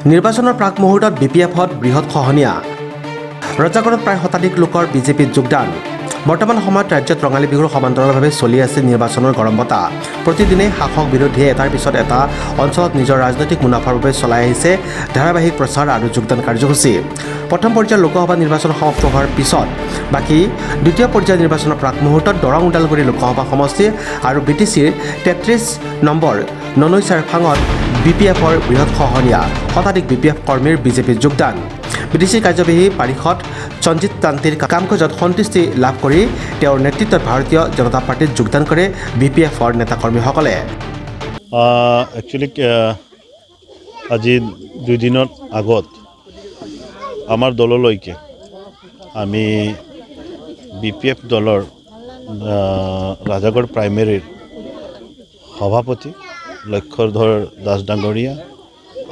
নিৰ্বাচনৰ প্ৰাক মুহূৰ্তত BPFত বৃহৎ খহনীয়া ৰজাগড়ত প্ৰায় শতাধিক লোকৰ বিজেপিত যোগদান বৰ্তমান সময়ত ৰাজ্যত ৰঙালী বিহুৰ সমান্তৰালভাৱে চলি আছে নিৰ্বাচনৰ গৰম বতাহ প্ৰতিদিনে শাসক বিৰোধীয়ে এটাৰ পিছত এটা অঞ্চলত নিজৰ ৰাজনৈতিক মুনাফাৰ বাবে চলাই আহিছে ধাৰাবাহিক প্ৰচাৰ আৰু যোগদান কাৰ্যসূচী প্ৰথম পৰ্যায়ৰ লোকসভা নিৰ্বাচন সমাপ্ত হোৱাৰ পিছত বাকী দ্বিতীয় পৰ্যায়ৰ নিৰ্বাচনৰ প্ৰাক মুহূৰ্তত দৰং ওদালগুৰি লোকসভা সমষ্টি আৰু BTCৰ 33 নম্বৰ ননৈ চাৰফাঙত BPFৰ বৃহৎ খহনীয়া শতাধিক BPF কৰ্মীৰ বিজেপিত যোগদান BTC কাৰ্যবাহী পাৰিষদ সঞ্জিত তান্তিৰ কামকাজত সন্তুষ্টি লাভ কৰি তেওঁৰ নেতৃত্বত ভাৰতীয় জনতা পাৰ্টিত যোগদান কৰে BPFৰ নেতাকৰ্মীসকলে একচুৱেলি আজি 2 দিনৰ আগত আমাৰ দললৈকে আমি BPF দলৰ ৰাজাগড় প্ৰাইমেৰীৰ সভাপতি লক্ষ্যধৰ দাস ডাঙৰীয়া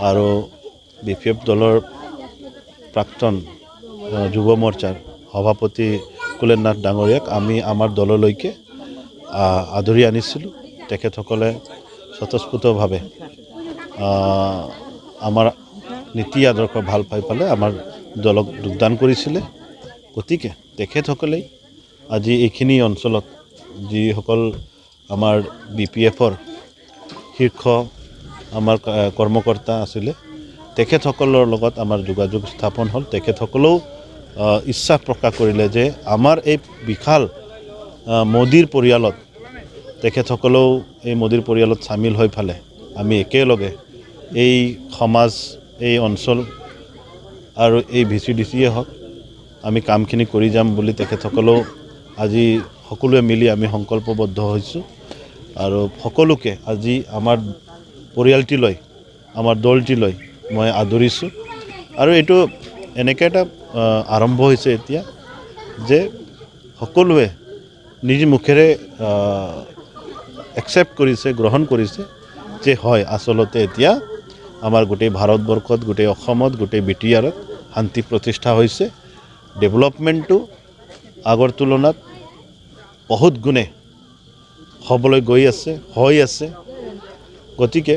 আৰু BPF দলৰ প্ৰাক্তন যুৱ মৰ্চাৰ সভাপতি কুলেন নাথ ডাঙৰীয়াক আমি আমাৰ দললৈকে আদৰি আনিছিলোঁ তেখেতসকলে স্বতঃস্ফূৰ্তভাৱে আমাৰ নীতি আদৰ্শ ভাল পাই পেলাই আমাৰ দলক যোগদান কৰিছিলে গতিকে তেখেতসকলে আজি এইখিনি অঞ্চলত যিসকল আমাৰ BPFৰ শীৰ্ষ আমাৰ কৰ্মকৰ্তা আছিলে তেখেতসকলৰ লগত আমাৰ যোগাযোগ স্থাপন হ'ল তেখেতসকলেও ইচ্ছা প্ৰকাশ কৰিলে যে আমাৰ এই বিশাল মোদীৰ পৰিয়ালত তেখেতসকলেও এই মোদীৰ পৰিয়ালত চামিল হৈ ফালে আমি একেলগে এই সমাজ এই অঞ্চল আৰু এই VCDCয়ে হওক আমি কামখিনি কৰি যাম বুলি তেখেতসকলেও আজি সকলোৱে মিলি আমি সংকল্পবদ্ধ হৈছোঁ আৰু সকলোকে আজি আমাৰ পৰিয়ালটিলৈ আমাৰ দলটিলৈ মই আদৰিছোঁ আৰু এইটো এনেকৈ এটা আৰম্ভ হৈছে এতিয়া যে সকলোৱে নিজ মুখেৰে একচেপ্ট কৰিছে গ্ৰহণ কৰিছে যে হয় আচলতে এতিয়া আমাৰ গোটেই ভাৰতবৰ্ষত গোটেই অসমত গোটেই BTRত শান্তি প্ৰতিষ্ঠা হৈছে ডেভেলপমেণ্টটো আগৰ তুলনাত বহুত গুণে হ'বলৈ গৈ আছে হৈ আছে গতিকে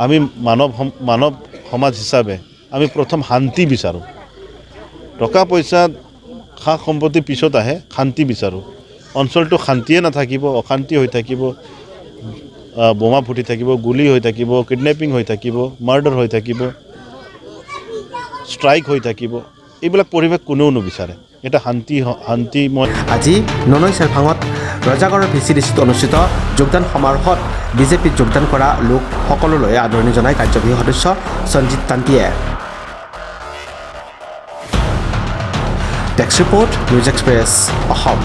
আমি মানৱ সমাজ হিচাপে আমি প্ৰথম শান্তি বিচাৰোঁ টকা পইচা খা সম্পত্তি পিছত আহে শান্তি বিচাৰোঁ অঞ্চলটো শান্তিয়ে নাথাকিব অশান্তি হৈ থাকিব বোমা ফুটি থাকিব গুলি হৈ থাকিব কিডনেপিং হৈ থাকিব মাৰ্ডাৰ হৈ থাকিব ষ্ট্ৰাইক হৈ থাকিব এইবিলাক পৰিৱেশ কোনেও নিবিচাৰে এটা শান্তিময় আজি ননৈ চাৰফাঙত ৰজাগড়ৰ VCDCত অনুষ্ঠিত যোগদান সমাৰোহত বিজেপিত যোগদান কৰা লোক সকলোলৈ আদৰণি জনাই কাৰ্যবাহী সদস্য সঞ্জিত তান্তিয়ে desk report news express Assam